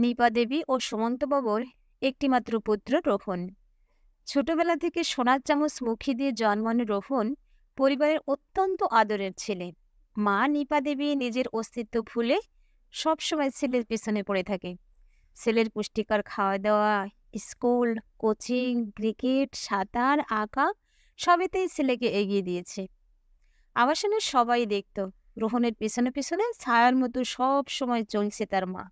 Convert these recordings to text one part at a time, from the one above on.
নিপা দেবী ও সুমন্তবাবুর একটিমাত্র পুত্র রোহন। ছোটবেলা থেকে সোনার চামচ মুখে দিয়ে জন্মানো রোহন পরিবারের অত্যন্ত আদরের ছেলে। মা নিপা দেবী নিজের অস্তিত্ব ভুলে সবসময় ছেলের পেছনে পড়ে থাকে। ছেলের পুষ্টিকর খাওয়া দাওয়া, স্কুল, কোচিং, ক্রিকেট, সাঁতার, আঁকা সবেতেই ছেলেকে এগিয়ে দিয়েছে। আবাসনের সবাই দেখত রোহনের পেছনে পেছনে ছায়ার মতো সব সময় চলছে তার মা।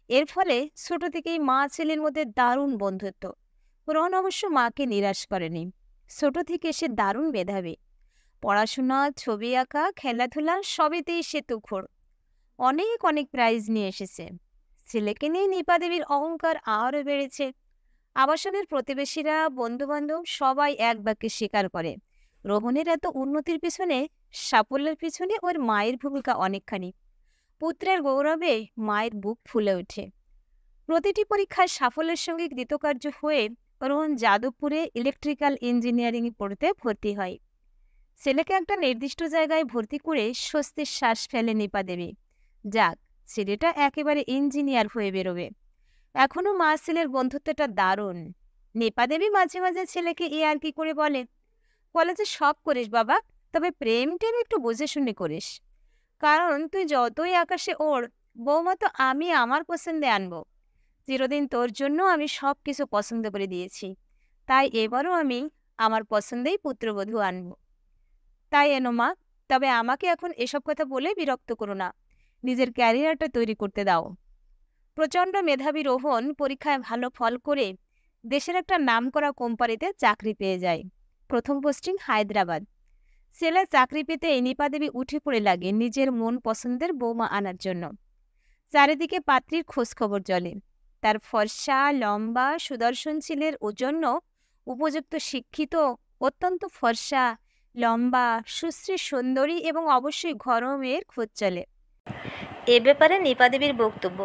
এর ফলে ছোট থেকেই মা ছেলের মধ্যে দারুণ বন্ধুত্ব। রন অবশ্য মাকে নিরাশ করেনি। ছোট থেকে সে দারুণ মেধাবী। পড়াশোনা, ছবি আঁকা, খেলাধুলা সবেতেই সে তুখোড়। অনেক অনেক প্রাইজ নিয়ে এসেছে। ছেলেকে নিয়ে নিপা দেবীর অহংকার আরও বেড়েছে। আবাসনের প্রতিবেশীরা, বন্ধুবান্ধব সবাই এক বাক্যে স্বীকার করে রোহনের এত উন্নতির পিছনে, সাফল্যের পিছনে ওর মায়ের ভূমিকা অনেকখানি। পুত্রের গৌরবে মায়ের বুক ফুলে ওঠে। প্রতিটি পরীক্ষায় সাফল্যের সঙ্গে কৃতকার্য হয়ে রোহন যাদবপুরে ইলেকট্রিক্যাল ইঞ্জিনিয়ারিং পড়তে ভর্তি হয়। ছেলেকে একটা নির্দিষ্ট জায়গায় ভর্তি করে স্বস্তির শ্বাস ফেলে নিপা দেবী। যাক, ছেলেটা একেবারে ইঞ্জিনিয়ার হয়ে বেরোবে। এখনো মা ছেলের বন্ধুত্বটা দারুণ। নিপা দেবী মাঝে মাঝে ছেলেকে ইয়ার্কি করে বলে, কলেজে সব করিস বাবা, তবে প্রেম টেম একটু বুঝে শুনে করিস। কারণ তুই যতই আকাশে ওড়, বৌমা তো আমি আমার পছন্দে আনবো। চিরদিন তোর জন্য আমি সব কিছু পছন্দ করে দিয়েছি, তাই এবারও আমি আমার পছন্দেই পুত্রবধূ আনব। তাই এনো মা, তবে আমাকে এখন এসব কথা বলে বিরক্ত করো না। নিজের ক্যারিয়ারটা তৈরি করতে দাও। প্রচণ্ড মেধাবী রোহন পরীক্ষায় ভালো ফল করে দেশের একটা নামকরা কোম্পানিতে চাকরি পেয়ে যায়। প্রথম পোস্টিং হায়দ্রাবাদ। ছেলে চাকরি পেতে নিপা দেবী উঠে পড়ে লাগে নিজের মন পছন্দের বৌমা আনার জন্য। চারিদিকে পাত্রীর খোঁজ খবর চলে। তার ফর্সা, লম্বা, সুদর্শন ছেলের জন্য উপযুক্ত শিক্ষিত, অত্যন্ত ফর্সা, লম্বা, সুশ্রী সুন্দরী এবং অবশ্যই ঘরোয়া মেয়ের খোঁজ চলে। এ ব্যাপারে নিপা দেবীর বক্তব্য,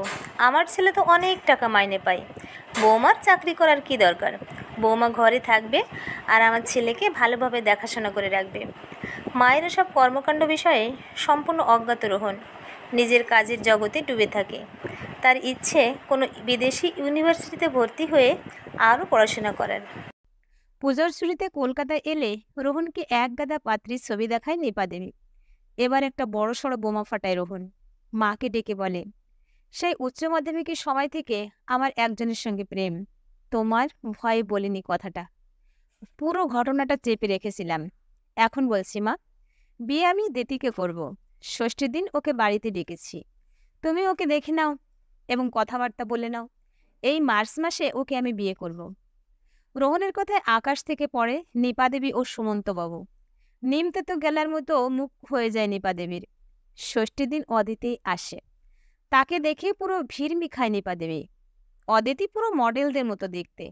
আমার ছেলে তো অনেক টাকা মাইনে পায়, বৌমার চাকরি করার কি দরকার, বৌমা ঘরে থাকবে আর আমার ছেলেকে ভালোভাবে দেখাশোনা করে রাখবে। মায়ের সব কর্মকাণ্ড বিষয়ে সম্পূর্ণ অজ্ঞাত রোহন নিজের কাজের জগতে ডুবে থাকে। তার ইচ্ছে কোনো বিদেশি ইউনিভার্সিটিতে ভর্তি হয়ে আরও পড়াশোনা করার। পুজোর ছুটিতে কলকাতায় এলে রোহনকে এক গাদা পাত্রীর ছবি দেখায় নিপা দেবী। এবার একটা বড়সড় বোমা ফাটায় রোহন। মাকে ডেকে বলে, সেই উচ্চ মাধ্যমিকের সময় থেকে আমার একজনের সঙ্গে প্রেম। তোমার ভয়ে বলিনি কথাটা, পুরো ঘটনাটা চেপে রেখেছিলাম। এখন বলছি মা, বিয়ে আমি দিতিকে করব। ষষ্ঠীর দিন ওকে বাড়িতে ডেকেছি। তুমি ওকে দেখে নাও এবং কথাবার্তা বলে নাও। এই মার্চ মাসে ওকে আমি বিয়ে করব। রোহনের কথায় আকাশ থেকে পড়ে নিপা দেবী ও সুমন্তবাবু। নিমতেতো গেলার মতো মুখ হয়ে যায় নিপা দেবীর। ষষ্ঠীর দিন অদিতি আসে। তাকে দেখে পুরো ভিড়মি খায় নিপা দেবী। অদিতি পুরো মডেলদের মতো দেখতে,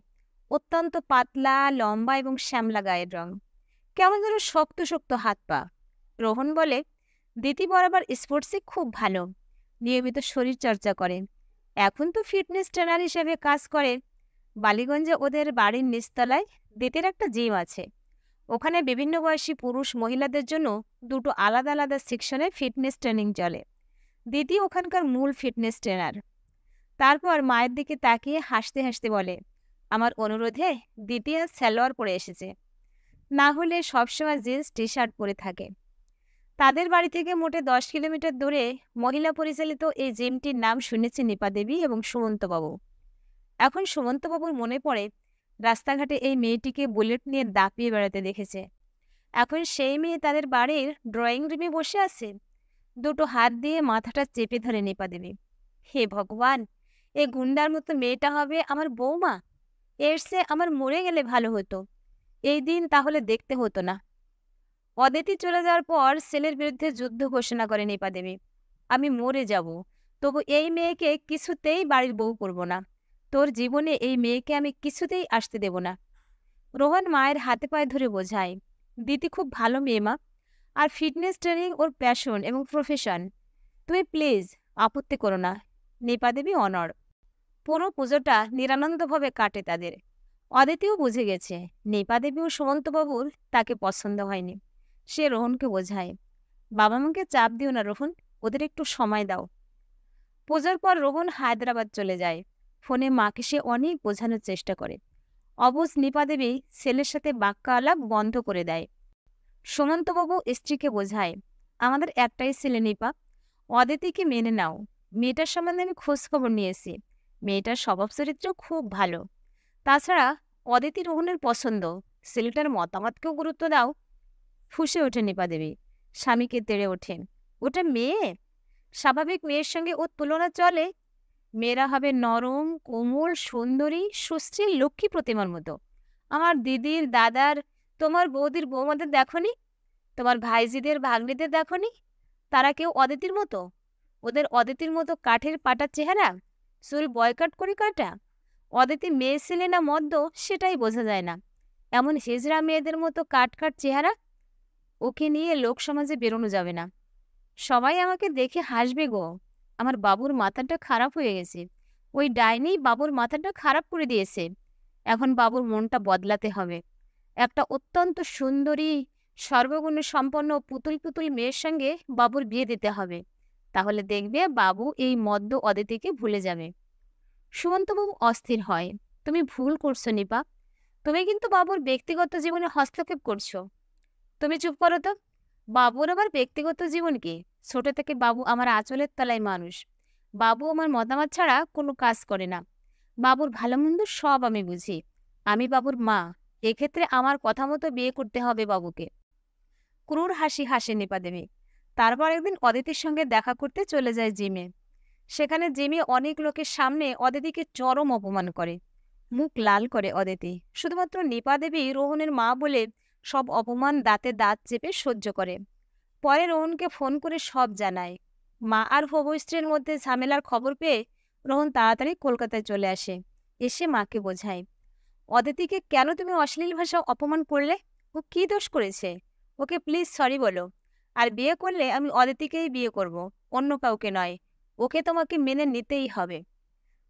অত্যন্ত পাতলা, লম্বা এবং শ্যামলা গায়ের রং, কেমন যেন শক্ত শক্ত হাত পা। রোহন বলে, দিতি বরাবর স্পোর্টসে খুব ভালো, নিয়মিত শরীর চর্চা করে, এখন তো ফিটনেস ট্রেনার হিসেবে কাজ করে। বালিগঞ্জে ওদের বাড়ির নিচতলায় দিতির একটা জিম আছে। ওখানে বিভিন্ন বয়সী পুরুষ মহিলাদের জন্য দুটো আলাদা আলাদা সেকশনে ফিটনেস ট্রেনিং চলে। দিতি ওখানকার মূল ফিটনেস ট্রেনার। তারপর মায়ের দিকে তাকিয়ে হাসতে হাসতে বলে, আমার অনুরোধে দিতি আজ সালোয়ার পরে এসেছে, না হলে সবসময় জিন্স টি শার্ট পরে থাকে। তাদের বাড়ি থেকে মোটে 10 কিলোমিটার দূরে মহিলা পরিচালিত এই জিমটির নাম শুনেছে নিপা দেবী এবং সুমন্তবাবু। এখন সুমন্তবাবুর মনে পড়ে রাস্তাঘাটে এই মেয়েটিকে বুলেট নিয়ে দাপিয়ে বেড়াতে দেখেছে। এখন সেই মেয়ে তাদের বাড়ির ড্রয়িং রুমে বসে আছে। দুটো হাত দিয়ে মাথাটা চেপে ধরে নিপা দেবী। হে ভগবান, এই গুন্ডার মতো মেয়েটা হবে আমার বৌমা? এর সে আমার মরে গেলে ভালো হতো, এই দিন তাহলে দেখতে হতো না। অদিতি চলে যাওয়ার পর ছেলের বিরুদ্ধে যুদ্ধ ঘোষণা করে নিপা দেবী। আমি মরে যাব, তবু এই মেয়েকে কিছুতেই বাড়ির বউ করব না। তোর জীবনে এই মেয়েকে আমি কিছুতেই আসতে দেব না। রোহন মায়ের হাতে পায়ে ধরে বোঝায়, দিদি খুব ভালো মেয়ে মা, আর ফিটনেস ট্রেনিং ওর প্যাশন এবং প্রফেশন। তুমি প্লিজ আপত্তি করো না। নিপা দেবী অনড়। পুরো পুজোটা নিরানন্দভাবে কাটে তাদের। অদিতিও বুঝে গেছে নিপা দেবী ও সুমন্তবাবুর তাকে পছন্দ হয়নি। সে রোহনকে বোঝায়, বাবা মাকে চাপ দিও না রোহন, ওদের একটু সময় দাও। পূজার পর রোহন হায়দ্রাবাদ চলে যায়। ফোনে মাকে সে অনেক বোঝানোর চেষ্টা করে। অবুঝ নিপা দেবী ছেলের সাথে বাক্য আলাপ বন্ধ করে দেয়। সুমন্তবাবু স্ত্রীকে বোঝায়, আমাদের একটাই ছেলে নিপা, অদিতিকে মেনে নাও। মেয়েটার সম্বন্ধে আমি খোঁজ খবর নিয়েছি, মেয়েটার স্বভাব চরিত্র খুব ভালো। তাছাড়া অদিতি রোহনের পছন্দ, ছেলেটার মতামতকেও গুরুত্ব দাও। ফুঁসে ওঠে নিপা দেবী, স্বামীকে তেড়ে ওঠেন। ওটা মেয়ে, স্বাভাবিক মেয়ের সঙ্গে ওর তুলনা চলে? মেয়েরা হবে নরম, কোমল, সুন্দরী, সুশ্রী, লক্ষ্মী প্রতিমার মতো। আমার দিদির, দাদার, তোমার বৌদির বৌমাদের দেখনি? তোমার ভাইজিদের, ভাগ্নিদের দেখনি? তারা কেউ অদিতির মতো? ওদের অদিতির মতো কাঠের পাটার চেহারা, চুল বয়কাট করে কাটা। অদিতি মেয়ে ছেলে না মদ্য সেটাই বোঝা যায় না। এমন হিজড়া মেয়েদের মতো কাট কাট চেহারা, ওকে নিয়ে লোক সমাজে বেরোনো যাবে না। সবাই আমাকে দেখে হাসবে গো। আমার বাবুর মাথাটা খারাপ হয়ে গেছে। ওই ডাইনি বাবুর মাথাটা খারাপ করে দিয়েছে। এখন বাবুর মনটা বদলাতে হবে। একটা অত্যন্ত সুন্দরী, সর্বগুণ সম্পন্ন পুতুল পুতুল মেয়ের সঙ্গে বাবুর বিয়ে দিতে হবে। তাহলে দেখবে বাবু এই মদ্য অদিতিকে ভুলে যাবে। সুমন্তবাবু অস্থির হয়, তুমি ভুল করছো নিপা। তুমি কিন্তু বাবুর ব্যক্তিগত জীবনে হস্তক্ষেপ করছো। তুমি চুপ করো তো। বাবুর আবার ব্যক্তিগত জীবন কি? ছোট থেকে বাবু আমার আঁচলের তলায় মানুষ। বাবু আমার মতামত ছাড়া কোনো কাজ করে না। বাবুর ভালো মন্দ সব আমি বুঝি। আমি বাবুর মা। এক্ষেত্রে আমার কথা মতো বিয়ে করতে হবে বাবুকে। ক্রূর হাসি হাসে নিপা দেবী। তারপর একদিন অদিতির সঙ্গে দেখা করতে চলে যায় জিমে। সেখানে জিমে অনেক লোকের সামনে অদিতিকে চরম অপমান করে। মুখ লাল করে অদিতি। শুধুমাত্র নিপা দেবী রোহনের মা বলে সব অপমান দাঁতে দাঁত চেপে সহ্য করে। পরে রোহনকে ফোন করে সব জানায়। মা আর হবু স্ত্রীর মধ্যে ঝামেলার খবর পেয়ে রোহন তাড়াতাড়ি কলকাতায় চলে আসে। এসে মাকে বোঝায়, অদিতিকে কেন তুমি অশ্লীল ভাষা অপমান করলে? ও কি দোষ করেছে? ওকে প্লিজ সরি বলো। আর বিয়ে করলে আমি অদিতিকেই বিয়ে করব, অন্য কাউকে নয়। ওকে তোমাকে মেনে নিতেই হবে।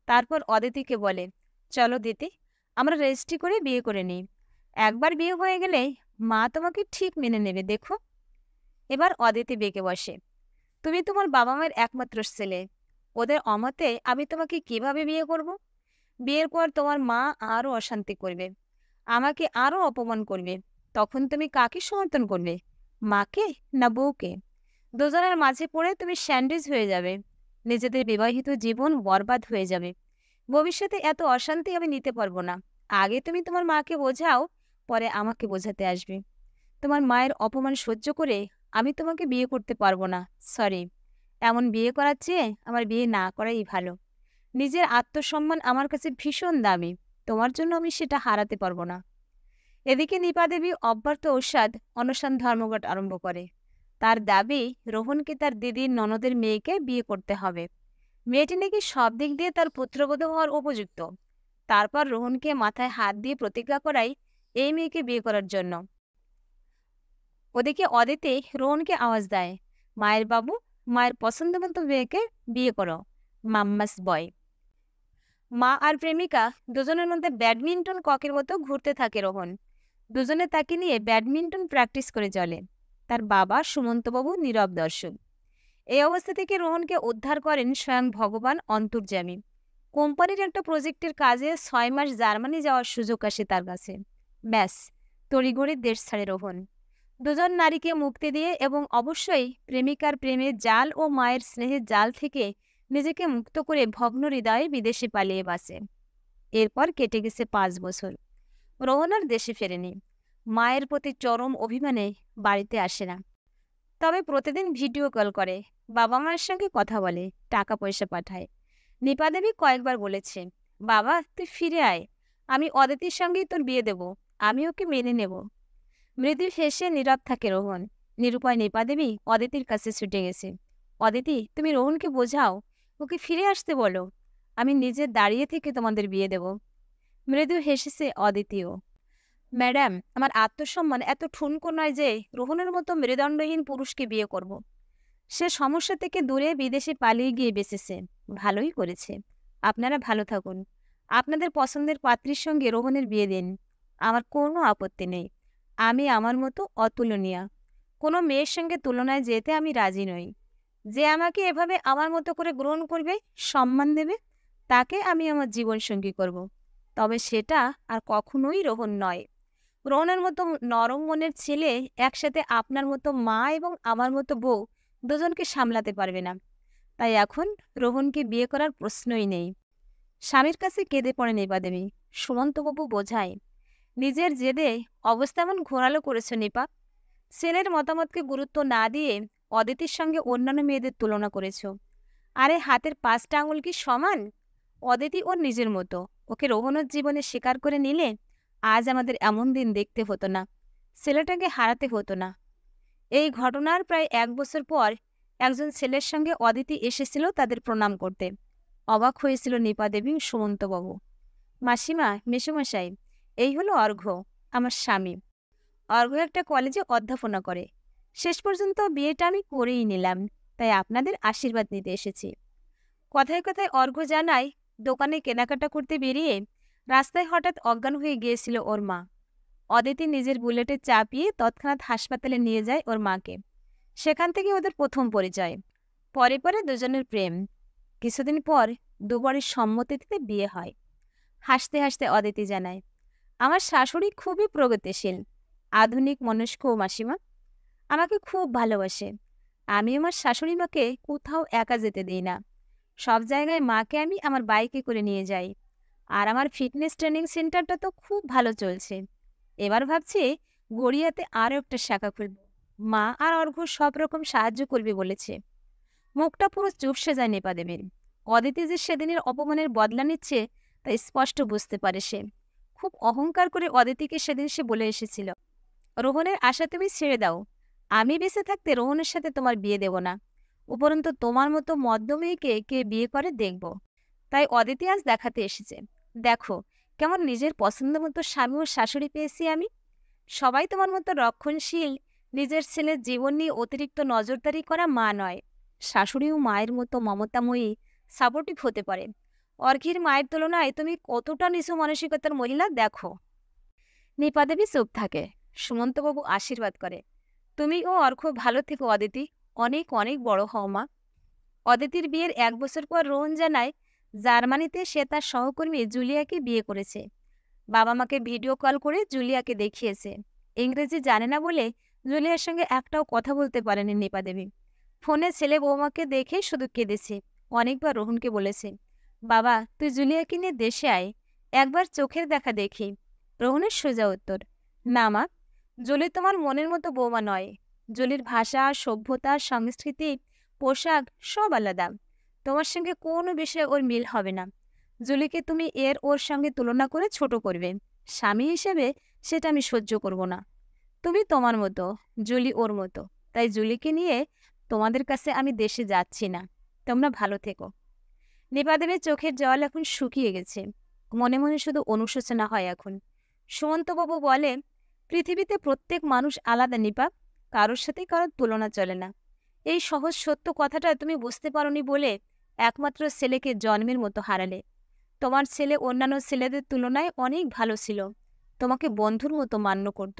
তারপর অদিতিকে বলে, চলো দিতি, আমরা রেজিস্ট্রি করে বিয়ে করে নিই। একবার বিয়ে হয়ে গেলে মা তোমাকে ঠিক মেনে নেবে, দেখো। এবার অদিতি বেঁকে বসে, তুমি তোমার বাবা মায়ের একমাত্র ছেলে। ওদের অমতে আমি তোমাকে কিভাবে বিয়ে করব? বিয়ের পর তোমার মা আরও অশান্তি করবে, আমাকে আরও অপমান করবে। তখন তুমি কাকে সমর্থন করবে, মাকে না বউকে? দুজনের মাঝে পড়ে তুমি স্যান্ডউইচ হয়ে যাবে। নিজেদের বিবাহিত জীবন বরবাদ হয়ে যাবে। ভবিষ্যতে এত অশান্তি আমি নিতে পারবো না। আগে তুমি তোমার মাকে বোঝাও, পরে আমাকে বোঝাতে আসবে। তোমার মায়ের অপমান সহ্য করে আমি তোমাকে বিয়ে করতে পারবো না, সরি। এমন বিয়ে করার চেয়ে আমার বিয়ে না করাই ভালো। নিজের আত্মসম্মান আমার কাছে ভীষণ দামি, তোমার জন্য আমি সেটা হারাতে পারবো না। এদিকে নিপা দেবী অব্যর্থ অনশন ধর্মঘট আরম্ভ করে। তার দাবি, রোহনকে তার দিদির ননদের মেয়েকে বিয়ে করতে হবে। মেয়েটি নাকি সব দিক দিয়ে তার পুত্রবধূ হওয়ার উপযুক্ত। তারপর রোহনকে মাথায় হাত দিয়ে প্রতিজ্ঞা করাই এই মেয়েকে বিয়ে করার জন্য। ওদিকে অদিতি রোহনকে আওয়াজ দেয়, মায়ের বাবু, মায়ের পছন্দ মতো মেয়েকে বিয়ে করো, মাম্মাস বয়। মা আর প্রেমিকা দুজনের মধ্যে ব্যাডমিন্টন ককের মতো ঘুরতে থাকে রোহন। দুজনে তাকে নিয়ে ব্যাডমিন্টন প্র্যাকটিস করে চলে। তার বাবা সুমন্তবাবু নীরব দর্শক। এই অবস্থা থেকে রোহনকে উদ্ধার করেন স্বয়ং ভগবান অন্তর্যামী। কোম্পানির একটা প্রজেক্টের কাজে 6 মাস জার্মানি যাওয়ার সুযোগ আসে তার কাছে। ব্যাস, তড়িঘড়ি দেশ ছাড়ে রোহন। দুজন নারীকে মুক্তি দিয়ে এবং অবশ্যই প্রেমিকার প্রেমের জাল ও মায়ের স্নেহের জাল থেকে নিজেকে মুক্ত করে ভগ্ন হৃদয়ে বিদেশে পালিয়ে বাসে। এরপর কেটে গেছে 5 বছর। রোহন আর দেশে ফেরেনি। মায়ের প্রতি চরম অভিমানে বাড়িতে আসে না। তবে প্রতিদিন ভিডিও কল করে, বাবা মায়ের সঙ্গে কথা বলে, টাকা পয়সা পাঠায়। নিপা দেবী কয়েকবার বলেছে, বাবা তুই ফিরে আয়, আমি অদিতির সঙ্গেই তোর বিয়ে দেব, আমি ওকে মেনে নেব। মৃদু হেসে নীরব থাকে রোহন। নিরুপায় নিপা দেবী অদিতির কাছে ছুটে গেছে। অদিতি, তুমি রোহনকে বোঝাও, ওকে ফিরে আসতে বলো, আমি নিজে দাঁড়িয়ে থেকে তোমাদের বিয়ে দেব। মৃদু হেসেছে অদিতিও। ম্যাডাম, আমার আত্মসম্মান এত ঠুনকো নয় যে রোহনের মতো মেরুদণ্ডহীন পুরুষকে বিয়ে করব। সে সমস্যা থেকে দূরে বিদেশে পালিয়ে গিয়ে বেঁচেছে, ভালোই করেছে। আপনারা ভালো থাকুন। আপনাদের পছন্দের পাত্রীর সঙ্গে রোহনের বিয়ে দিন, আমার কোনো আপত্তি নেই। আমি আমার মতো অতুলনীয়া, কোনো মেয়ের সঙ্গে তুলনায় যেতে আমি রাজি নই। যে আমাকে এভাবে আমার মতো করে গ্রহণ করবে, সম্মান দেবে, তাকে আমি আমার জীবনসঙ্গী করব। তবে সেটা আর কখনোই রোহন নয়। রোহনের মতো নরম মনের ছেলে একসাথে আপনার মতো মা এবং আমার মতো বউ দুজনকে সামলাতে পারবে না। তাই এখন রোহনকে বিয়ে করার প্রশ্নই নেই। স্বামীর কাছে কেঁদে পড়েন নিপা দেবী। সুমন্তবাবু বোঝায়, নিজের জেদে অবস্থা এমন ঘোরালো করেছে নিপা। ছেলের মতামতকে গুরুত্ব না দিয়ে অদিতির সঙ্গে অন্যান্য মেয়েদের তুলনা করেছ। আরে হাতের 5টা আঙুল কি সমান? অদিতি ওর নিজের মতো, ওকে রোহনের জীবনে স্বীকার করে নিলে আজ আমাদের এমন দিন দেখতে হতো না, ছেলেটাকে হারাতে হতো না। এই ঘটনার প্রায় 1 বছর পর একজন ছেলের সঙ্গে অদিতি এসেছিল তাদের প্রণাম করতে। অবাক হয়েছিল নিপা দেবী ও সুমন্তবাবু। মাসিমা, মেসোমশাই, এই হলো অর্ঘ্য, আমার স্বামী। অর্ঘ্য একটা কলেজে অধ্যাপনা করে। শেষ পর্যন্ত বিয়েটা আমি করেই নিলাম, তাই আপনাদের আশীর্বাদ নিতে এসেছি। কথায় কথায় অর্ঘ্য জানায়, দোকানে কেনাকাটা করতে বেরিয়ে রাস্তায় হঠাৎ অজ্ঞান হয়ে গিয়েছিল ওর মা। অদিতি নিজের বুলেটে চাপিয়ে তৎক্ষণাৎ হাসপাতালে নিয়ে যায় ওর মাকে। সেখান থেকে ওদের প্রথম পরিচয়। পরে পরে দুজনের প্রেম। কিছুদিন পর দুবারের সম্মতিতে বিয়ে হয়। হাসতে হাসতে অদিতি জানায়, আমার শাশুড়ি খুবই প্রগতিশীল, আধুনিক মনস্ক মাসিমা। আমাকে খুব ভালোবাসে। আমি আমার শাশুড়ি মাকে কোথাও একা যেতে দিই না। সব জায়গায় মাকে আমি আমার বাইকে করে নিয়ে যাই। আর আমার ফিটনেস ট্রেনিং সেন্টারটা তো খুব ভালো চলছে। এবার ভাবছি গড়িয়াতে আরও একটা শাখা খুলব। মা আর অর্ঘ্য সব রকম সাহায্য করবে বলেছে। মুখটা পুরো চুপসে যায় নিপা দেবীর। অদিতি যে সেদিনের অপমানের বদলা নিচ্ছে তা স্পষ্ট বুঝতে পারে সে। খুব অহংকার করে অদিতিকে সেদিন সে বলে এসেছিল, রোহনের আশা তুমি ছেড়ে দাও, আমি বেঁচে থাকতে রোহনের সাথে তোমার বিয়ে দেব না। উপরন্তু তোমার মতো মদ্য মেয়েকে কে বিয়ে করে দেখব। তাই অদিতি আজ দেখাতে এসেছে, দেখো কেমন নিজের পছন্দ মতো স্বামী ও শাশুড়ি পেয়েছি আমি। সবাই তোমার মতো রক্ষণশীল, নিজের ছেলের জীবন নিয়ে অতিরিক্ত নজরদারি করা মা নয়। শাশুড়িও মায়ের মতো মমতাময়ী, সাপোর্টিভ হতে পারে। অর্ঘ্যের মায়ের তুলনায় তুমি কতটা নিচু মানসিকতার মহিলা দেখো। নিপা দেবী চুপ থাকে। সুমন্তবাবু আশীর্বাদ করে, তুমি ও অর্ঘ্য ভালো থেকো অদিতি, অনেক অনেক বড় হও মা। অদিতির বিয়ের 1 বছর পর রোহন জানায়, জার্মানিতে সে তার সহকর্মী জুলিয়াকে বিয়ে করেছে। বাবা মাকে ভিডিও কল করে জুলিয়াকে দেখিয়েছে। ইংরেজি জানে না বলে জুলিয়ার সঙ্গে একটাও কথা বলতে পারেনি নিপা দেবী। ফোনে ছেলে বৌমাকে দেখে শুধু কেঁদেছে। অনেকবার রোহনকে বলেছে, বাবা তুই জুলিয়াকে নিয়ে দেশে আয়, একবার চোখের দেখা দেখি। রোহনের সোজা উত্তর, না মা, জুলি তোমার মনের মতো বৌমা নয়। জুলির ভাষা, সভ্যতা, সংস্কৃতি, পোশাক সব আলাদা। তোমার সঙ্গে কোনো বিষয়ে ওর মিল হবে না। জুলিকে তুমি ওর সঙ্গে তুলনা করে ছোট করবে। স্বামী হিসেবে সেটা আমি সহ্য করব না। তুমি তোমার মতো, জুলি ওর মতো। তাই জুলিকে নিয়ে তোমাদের কাছে আমি দেশে যাচ্ছি না। তোমরা ভালো থেকো। নিপা দেবীর চোখের জল এখন শুকিয়ে গেছে। মনে মনে শুধু অনুশোচনা হয় এখন। সুমন্তবাবু বলে, পৃথিবীতে প্রত্যেক মানুষ আলাদা নিপা, কারোর সাথে কারোর তুলনা চলে না। এই সহজ সত্য কথাটা তুমি বুঝতে পারোনি বলে একমাত্র ছেলেকে জন্মের মতো হারালে। তোমার ছেলে অন্যান্য ছেলেদের তুলনায় অনেক ভালো ছিল, তোমাকে বন্ধুর মতো মান্য করত।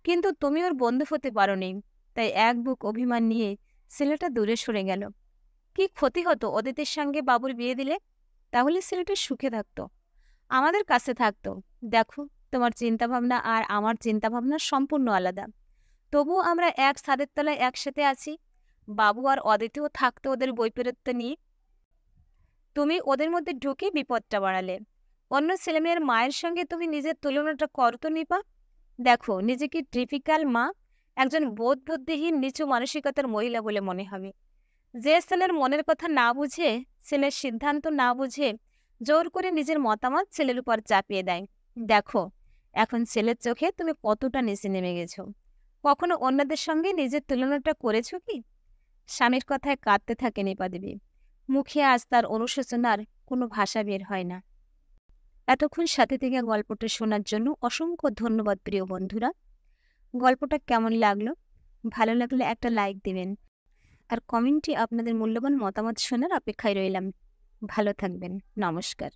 কিন্তু তুমি ওর বন্ধু হতে পারোনি। তাই এক বুক অভিমান নিয়ে ছেলেটা দূরে সরে গেল। কি ক্ষতি হতো অদিতির সঙ্গে বাবুর বিয়ে দিলে? তাহলে ছেলেটা সুখে থাকতো, আমাদের কাছে থাকতো। দেখো, তোমার চিন্তাভাবনা আর আমার চিন্তাভাবনা সম্পূর্ণ আলাদা। তবুও আমরা এক ছাদের তলায় একসাথে আছি। বাবু আর অদিতিও থাকতো ওদের বৈপরীত্য নিয়ে। তুমি ওদের মধ্যে ঢুকে বিপদটা বাড়ালে। অন্য ছেলেমেয়ের মায়ের সঙ্গে তুমি নিজের তুলনাটা করতো নিপা। দেখো নিজেকে টিপিক্যাল মা, একজন বোধ বুদ্ধিহীন নিচু মানসিকতার মহিলা বলে মনে হবে। যে ছেলের মনের কথা না বুঝে, ছেলের সিদ্ধান্ত না বুঝে জোর করে নিজের মতামত ছেলের উপর চাপিয়ে দেয়। দেখো এখন ছেলের চোখে তুমি কতটা নিচে নেমে গেছো। কখনো অন্যদের সঙ্গে নিজের তুলনাটা করেছো কি? স্বামীর কথায় কাঁদতে থাকে নিপা দেবী। মুখে আজ তার অনুশোচনার কোনো ভাষা বের হয় না। এতক্ষণ সাথে থেকে গল্পটা শোনার জন্য অসংখ্য ধন্যবাদ প্রিয় বন্ধুরা। গল্পটা কেমন লাগলো? ভালো লাগলে একটা লাইক দিবেন, আর কমেন্টে আপনাদের মূল্যবান মতামত শোনার অপেক্ষায় রইলাম। ভালো থাকবেন। নমস্কার।